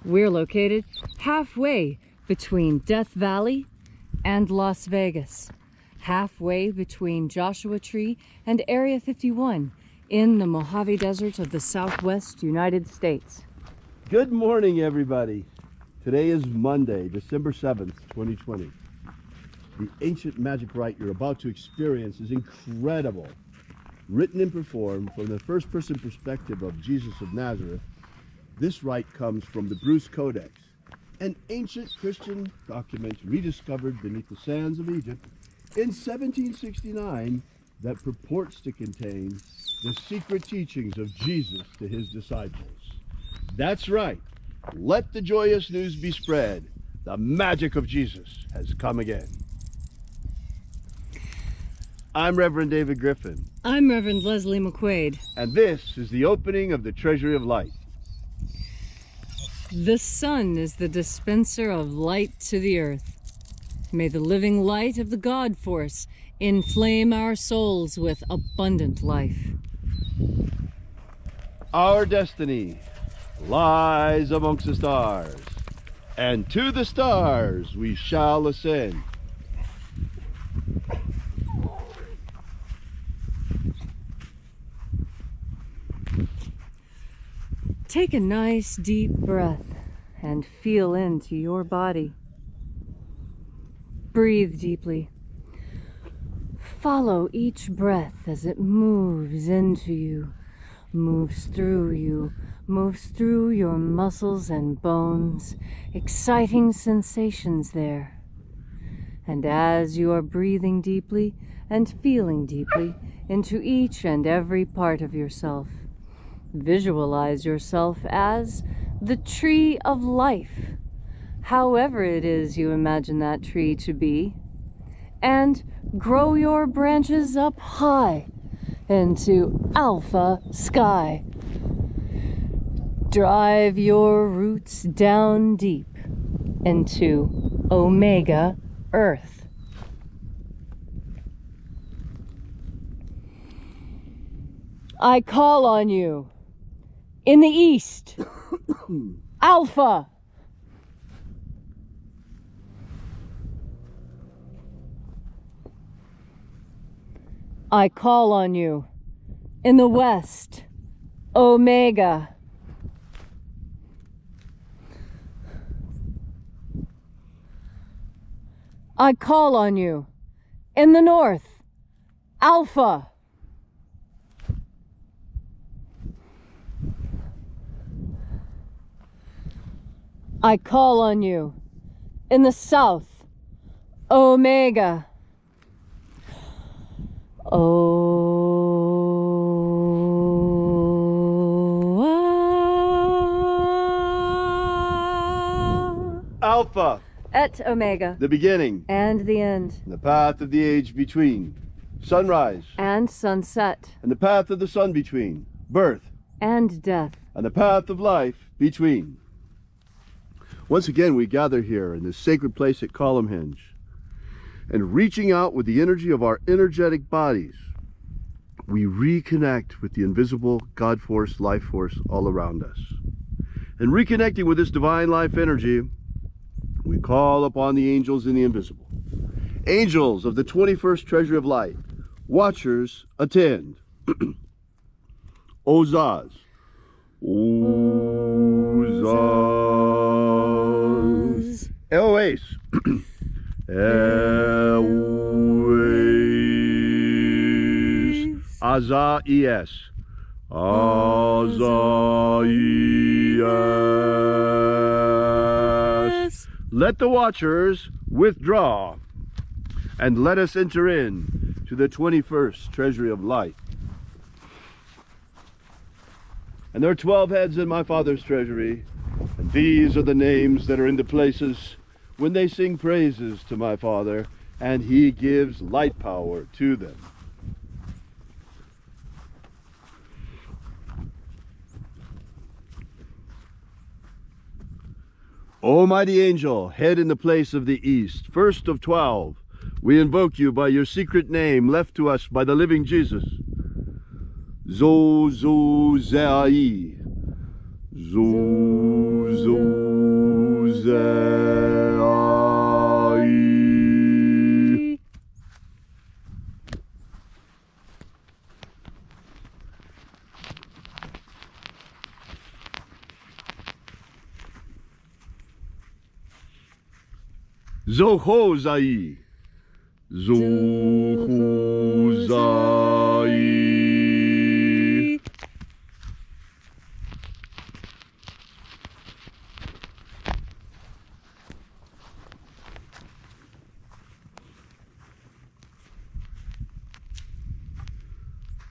We're located halfway between Death Valley and Las Vegas, halfway between Joshua Tree and Area 51 in the Mojave Desert of the Southwest United States. Good morning, everybody. Today is Monday, December 7th, 2020. The ancient magic rite you're about to experience is incredible. Written and performed from the first-person perspective of Jesus of Nazareth, this rite comes from the Bruce Codex, an ancient Christian document rediscovered beneath the sands of Egypt in 1769 that purports to contain the secret teachings of Jesus to his disciples. That's right. Let the joyous news be spread. The magic of Jesus has come again. I'm Reverend David Griffin. I'm Reverend Leslie McQuaid. And this is the opening of the Treasury of Light. The sun is the dispenser of light to the earth. May the living light of the God Force inflame our souls with abundant life. Our destiny lies amongst the stars, and to the stars we shall ascend. Take a nice deep breath and feel into your body. Breathe deeply. Follow each breath as it moves into you, moves through you, moves through your muscles and bones, exciting sensations there. And as you are breathing deeply and feeling deeply into each and every part of yourself, visualize yourself as the tree of life, however it is you imagine that tree to be, and grow your branches up high into alpha sky. Drive your roots down deep into omega earth. I call on you in the east, Alpha. I call on you in the west, Omega. I call on you in the north, Alpha. I call on you in the south, Omega. Alpha. Et Omega. The beginning. And the end. The path of the age between. Sunrise. And sunset. And the path of the sun between. Birth. And death. And the path of life between. Once again, we gather here in this sacred place at Column Hinge, and reaching out with the energy of our energetic bodies, we reconnect with the invisible God force, life force all around us. And reconnecting with this divine life energy, we call upon the angels in the invisible. Angels of the 21st Treasury of Light, watchers attend. Ozaz. Ozaz. Eloes. Eloes. Azaies. Azaies. Let the watchers withdraw, and let us enter in to the 21st Treasury of Light. And there are 12 heads in my Father's treasury, and these are the names that are in the places when they sing praises to my Father, and he gives light power to them. O mighty angel, head in the place of the east, first of 12, we invoke you by your secret name left to us by the living Jesus. Zozozai. Zozozai. Zohozai. Zohozai.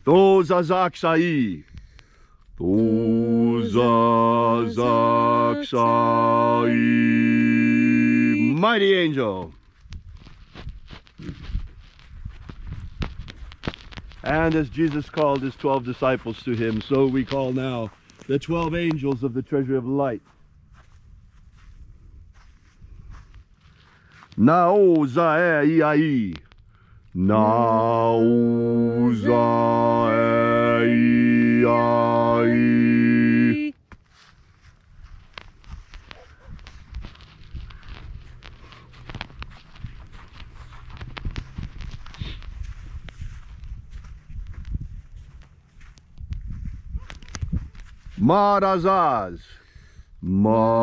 Dozazaksai. Dozazaksai. Mighty angel. And as Jesus called his 12 disciples to him, so we call now the 12 angels of the treasury of light. Naozaei. Naozaei. Marazaz. Marazaz.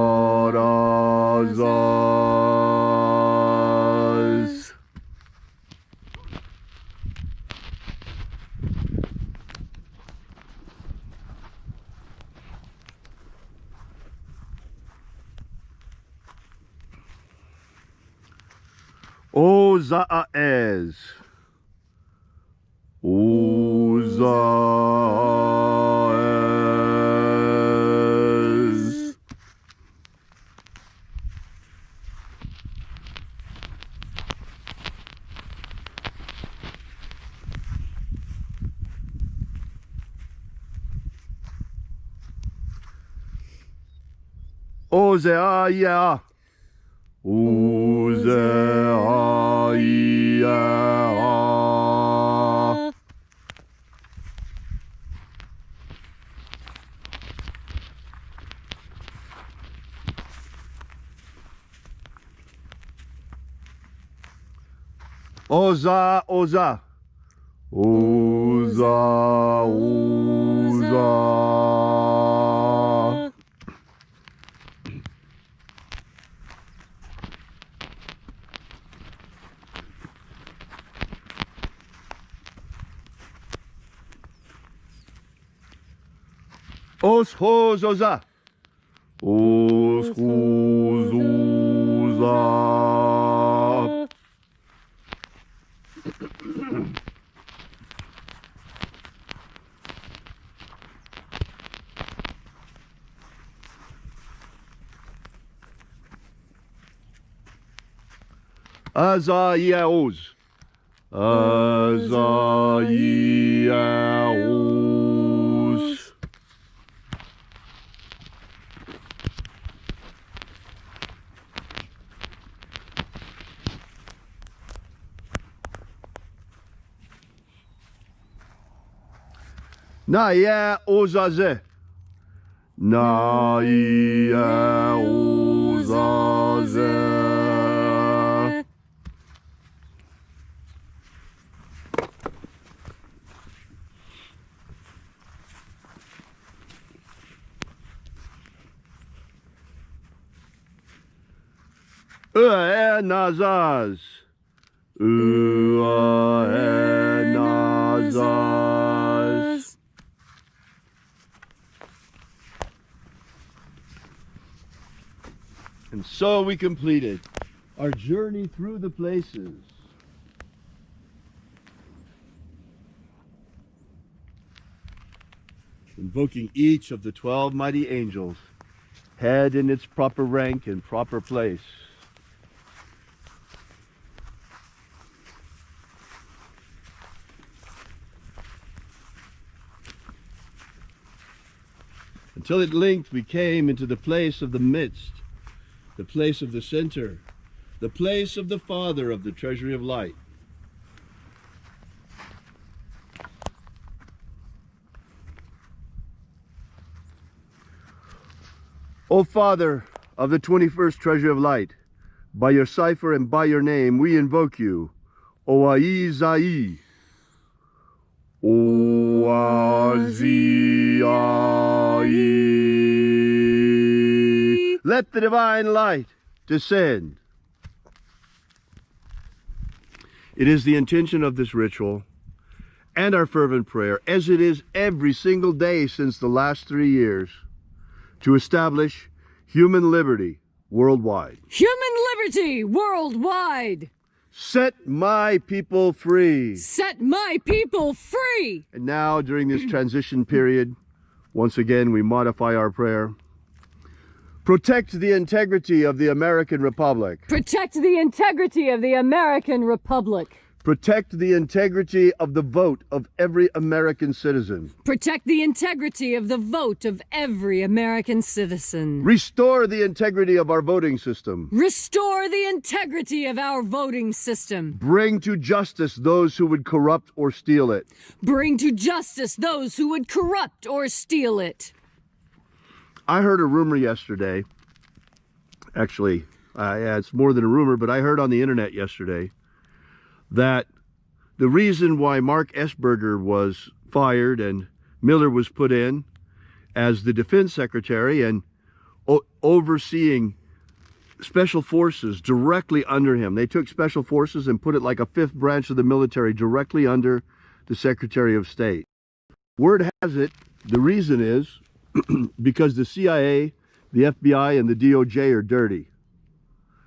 Ozaez. Ozaez. Ozeaya. Ozeaya. Oza, Oza. Oza, Oza. Oshozoza. Oshozoza. Azayaos. Azayaos. Naya Ozaze. Naya Ozaze. Nazaz. Nazaz. And so we completed our journey through the places. Invoking each of the 12 mighty angels, head in its proper rank and proper place. Until at length we came into the place of the midst, the place of the center, the place of the Father of the treasury of light. O Father of the 21st treasure of light, by your cipher and by your name, we invoke you. Oai Zai. Oazii. Let the divine light descend. It is the intention of this ritual and our fervent prayer, as it is every single day since the last 3 years, to establish human liberty worldwide. Human liberty worldwide! Set my people free. Set my people free! And now, during this transition period, once again we modify our prayer. Protect the integrity of the American Republic. Protect the integrity of the American Republic. Protect the integrity of the vote of every American citizen. Protect the integrity of the vote of every American citizen. Restore the integrity of our voting system. Restore the integrity of our voting system. Bring to justice those who would corrupt or steal it. Bring to justice those who would corrupt or steal it. I heard a rumor yesterday. Actually, it's more than a rumor, but I heard on the internet yesterday that the reason why Mark Esberger was fired and Miller was put in as the defense secretary and overseeing special forces directly under him. They took special forces and put it like a fifth branch of the military directly under the Secretary of State. Word has it, the reason is because the CIA, the FBI, and the DOJ are dirty.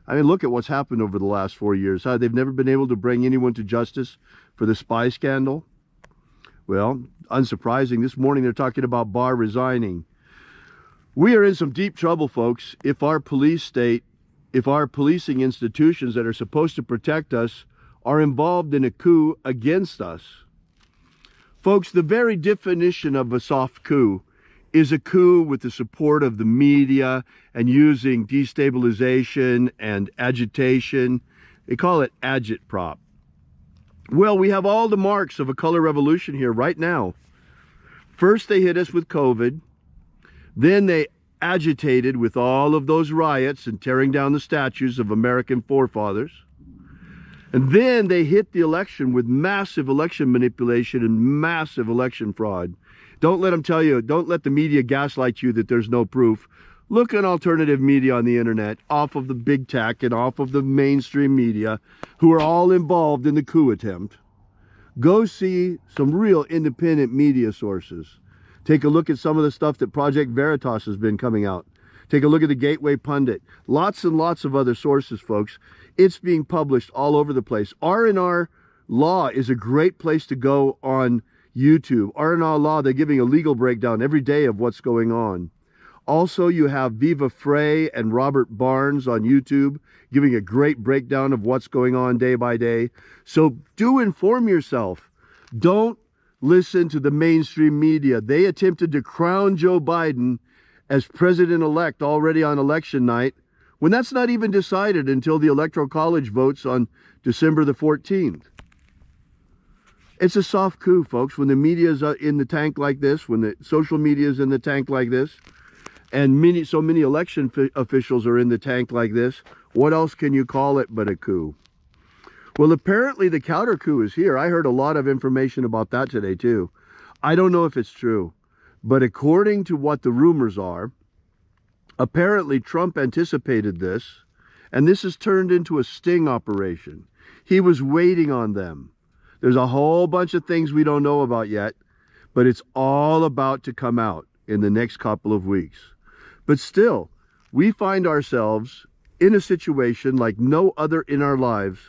I mean, look at what's happened over the last 4 years. How they've never been able to bring anyone to justice for the spy scandal. Well, unsurprising, this morning they're talking about Barr resigning. We are in some deep trouble, folks, if our police state, if our policing institutions that are supposed to protect us are involved in a coup against us. Folks, the very definition of a soft coup is a coup with the support of the media and using destabilization and agitation. They call it agitprop. Well, we have all the marks of a color revolution here right now. First, they hit us with COVID. Then they agitated with all of those riots and tearing down the statues of American forefathers. And then they hit the election with massive election manipulation and massive election fraud. Don't let them tell you, don't let the media gaslight you that there's no proof. Look at alternative media on the internet, off of the big tech and off of the mainstream media, who are all involved in the coup attempt. Go see some real independent media sources. Take a look at some of the stuff that Project Veritas has been coming out. Take a look at the Gateway Pundit. Lots and lots of other sources, folks. It's being published all over the place. R&R Law is a great place to go on YouTube. R&R Law, they're giving a legal breakdown every day of what's going on. Also, you have Viva Frey and Robert Barnes on YouTube giving a great breakdown of what's going on day by day. So do inform yourself. Don't listen to the mainstream media. They attempted to crown Joe Biden as president-elect already on election night, when that's not even decided until the Electoral College votes on December the 14th. It's a soft coup, folks, when the media is in the tank like this, when the social media is in the tank like this, and so many election officials are in the tank like this. What else can you call it but a coup? Well, apparently the counter coup is here. I heard a lot of information about that today, too. I don't know if it's true, but according to what the rumors are, apparently Trump anticipated this, and this has turned into a sting operation. He was waiting on them. There's a whole bunch of things we don't know about yet, but it's all about to come out in the next couple of weeks. But still, we find ourselves in a situation like no other in our lives,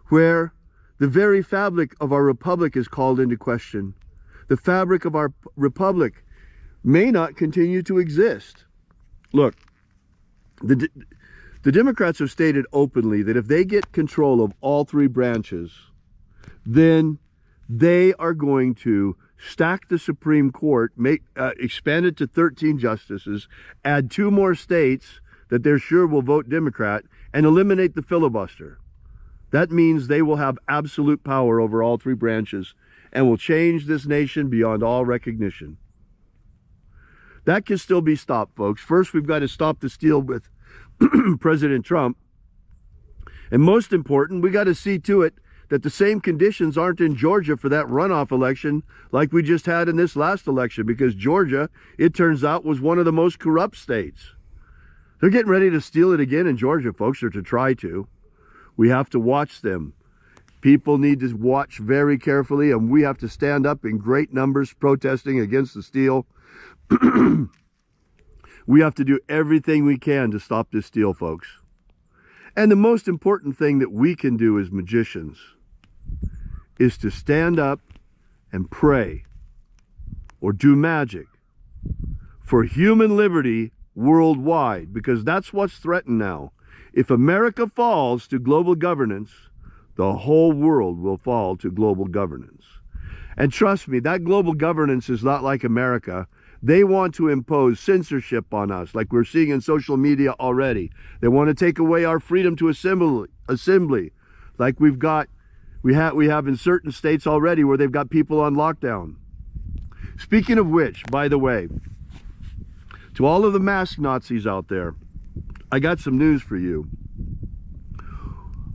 where the very fabric of our republic is called into question. The fabric of our republic may not continue to exist. Look, the Democrats have stated openly that if they get control of all three branches, then they are going to stack the Supreme Court, expand it to 13 justices, add 2 more states that they're sure will vote Democrat, and eliminate the filibuster. That means they will have absolute power over all 3 branches and will change this nation beyond all recognition. That can still be stopped, folks. First, we've got to stop this deal with President Trump. And most important, we got to see to it that the same conditions aren't in Georgia for that runoff election like we just had in this last election, because Georgia, it turns out, was one of the most corrupt states. They're getting ready to steal it again in Georgia, folks, or to try to. We have to watch them. People need to watch very carefully, and we have to stand up in great numbers protesting against the steal. We have to do everything we can to stop this steal, folks. And the most important thing that we can do as magicians is to stand up and pray or do magic for human liberty worldwide, because that's what's threatened now. If America falls to global governance, the whole world will fall to global governance. And trust me, that global governance is not like America. They want to impose censorship on us, like we're seeing in social media already. They want to take away our freedom to assembly, like we have in certain states already where they've got people on lockdown. Speaking of which, by the way, to all of the mask Nazis out there, I got some news for you.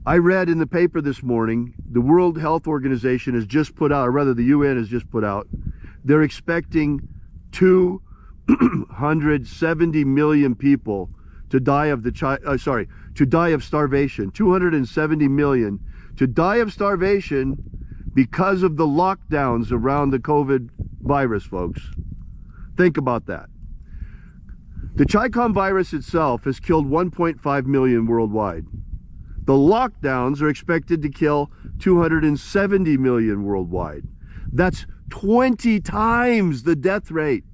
I read in the paper this morning, the World Health Organization has just put out, or rather the UN has just put out, they're expecting 270 million people to die of starvation. 270 million to die of starvation because of the lockdowns around the COVID virus, folks. Think about that. The Chicom virus itself has killed 1.5 million worldwide. The lockdowns are expected to kill 270 million worldwide. That's 20 times the death rate.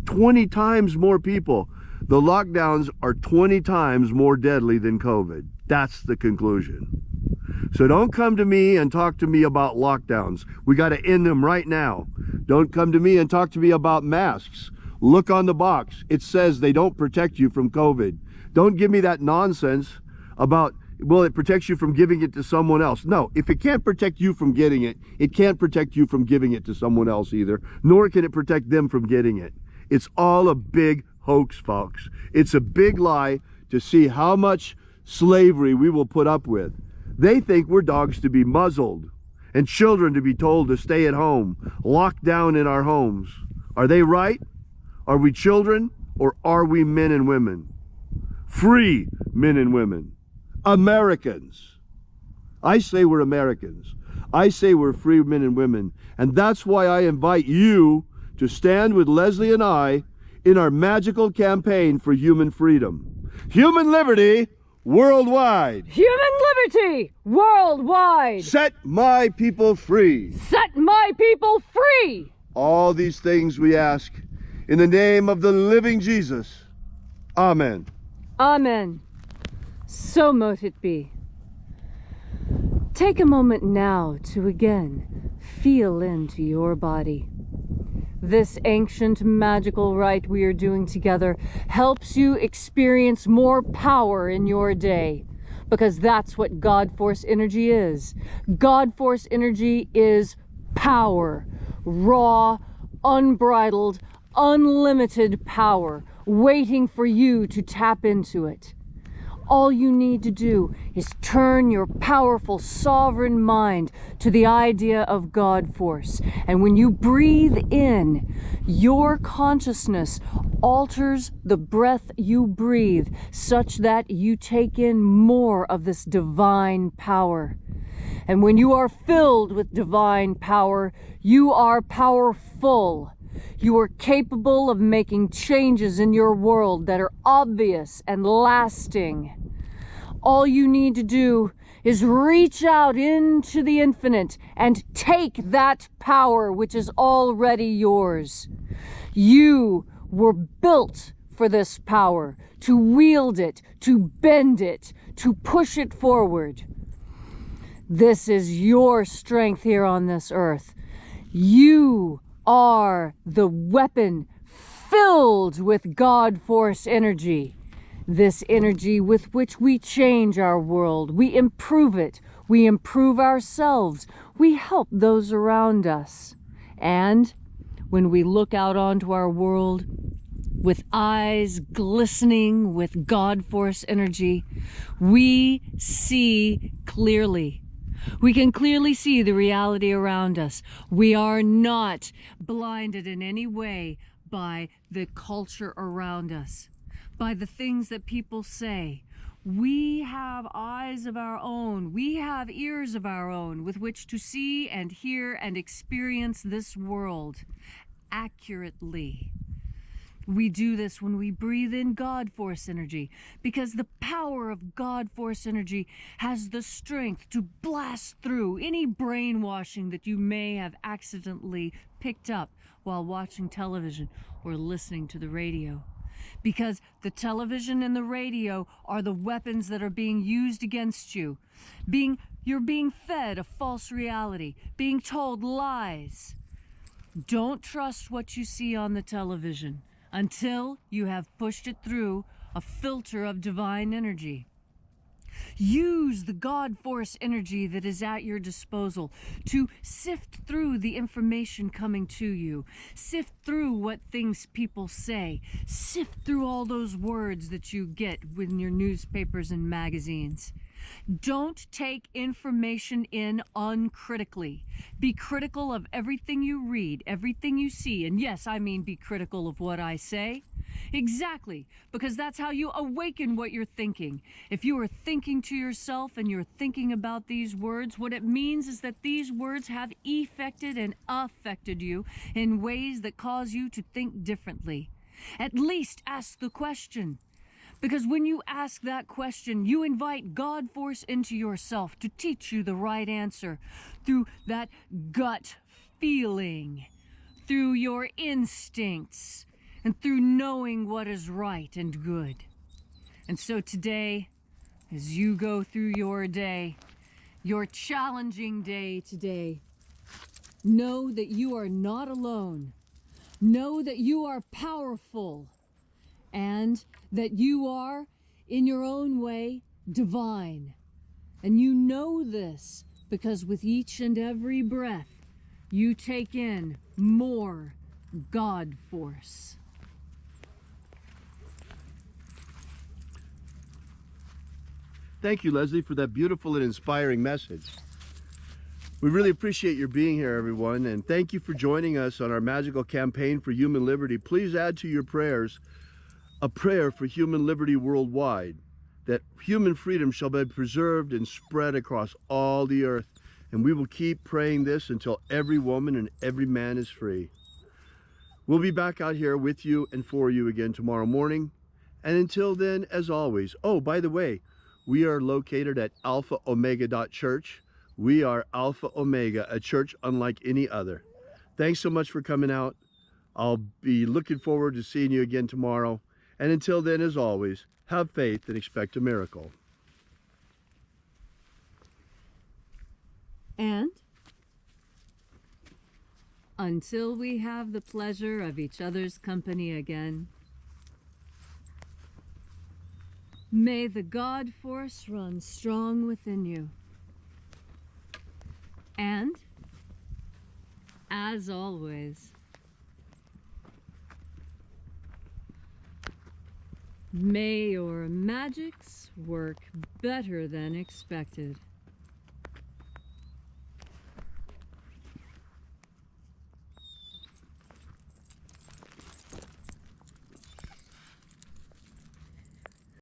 20 times more people. The lockdowns are 20 times more deadly than COVID. That's the conclusion. So don't come to me and talk to me about lockdowns. We got to end them right now. Don't come to me and talk to me about masks. Look on the box. It says they don't protect you from COVID. Don't give me that nonsense about, well, it protects you from giving it to someone else. No, if it can't protect you from getting it, it can't protect you from giving it to someone else either, nor can it protect them from getting it. It's all a big hoax, folks. It's a big lie to see how much slavery we will put up with. They think we're dogs to be muzzled and children to be told to stay at home, locked down in our homes. Are they right? Are we children, or are we men and women? Free men and women. Americans. I say we're Americans. I say we're free men and women. And that's why I invite you to stand with Leslie and I in our magical campaign for human freedom. Human liberty worldwide. Human liberty worldwide. Set my people free. Set my people free. All these things we ask in the name of the living Jesus. Amen. Amen. So mote it be. Take a moment now to again feel into your body. This ancient magical rite we are doing together helps you experience more power in your day, because that's what God Force energy is. God Force energy is power, raw, unbridled, unlimited power, waiting for you to tap into it. All you need to do is turn your powerful sovereign mind to the idea of God Force. And when you breathe in, your consciousness alters the breath you breathe such that you take in more of this divine power. And when you are filled with divine power, you are powerful. You are capable of making changes in your world that are obvious and lasting. All you need to do is reach out into the infinite and take that power which is already yours. You were built for this power, to wield it, to bend it, to push it forward. This is your strength here on this earth. You are the weapon filled with God Force energy. This energy with which we change our world, we improve it, we improve ourselves, we help those around us. And when we look out onto our world, with eyes glistening with God Force energy, we see clearly. We can clearly see the reality around us. We are not blinded in any way by the culture around us, by the things that people say. We have eyes of our own. We have ears of our own with which to see and hear and experience this world accurately. We do this when we breathe in God Force energy, because the power of God Force energy has the strength to blast through any brainwashing that you may have accidentally picked up while watching television or listening to the radio. Because the television and the radio are the weapons that are being used against you. You're being fed a false reality, being told lies. Don't trust what you see on the television until you have pushed it through a filter of divine energy. Use the God Force energy that is at your disposal to sift through the information coming to you. Sift through what things people say. Sift through all those words that you get in your newspapers and magazines. Don't take information in uncritically. Be critical of everything you read, everything you see. And yes, I mean be critical of what I say. Exactly, because that's how you awaken what you're thinking. If you are thinking to yourself and you're thinking about these words, what it means is that these words have affected and affected you in ways that cause you to think differently. At least ask the question. Because when you ask that question, you invite God Force into yourself to teach you the right answer through that gut feeling, through your instincts, and through knowing what is right and good. And so today, as you go through your day, your challenging day today, know that you are not alone. Know that you are powerful, and that you are, in your own way, divine. And you know this because with each and every breath, you take in more God Force. Thank you, Leslie, for that beautiful and inspiring message. We really appreciate your being here, everyone, and thank you for joining us on our magical campaign for human liberty. Please add to your prayers a prayer for human liberty worldwide, that human freedom shall be preserved and spread across all the earth. And we will keep praying this until every woman and every man is free. We'll be back out here with you and for you again tomorrow morning. And until then, as always, oh, by the way, we are located at alphaomega.church. We are Alpha Omega, a church unlike any other. Thanks so much for coming out. I'll be looking forward to seeing you again tomorrow. And until then, as always, have faith and expect a miracle. And until we have the pleasure of each other's company again, may the God Force run strong within you. And, as always, may your magics work better than expected.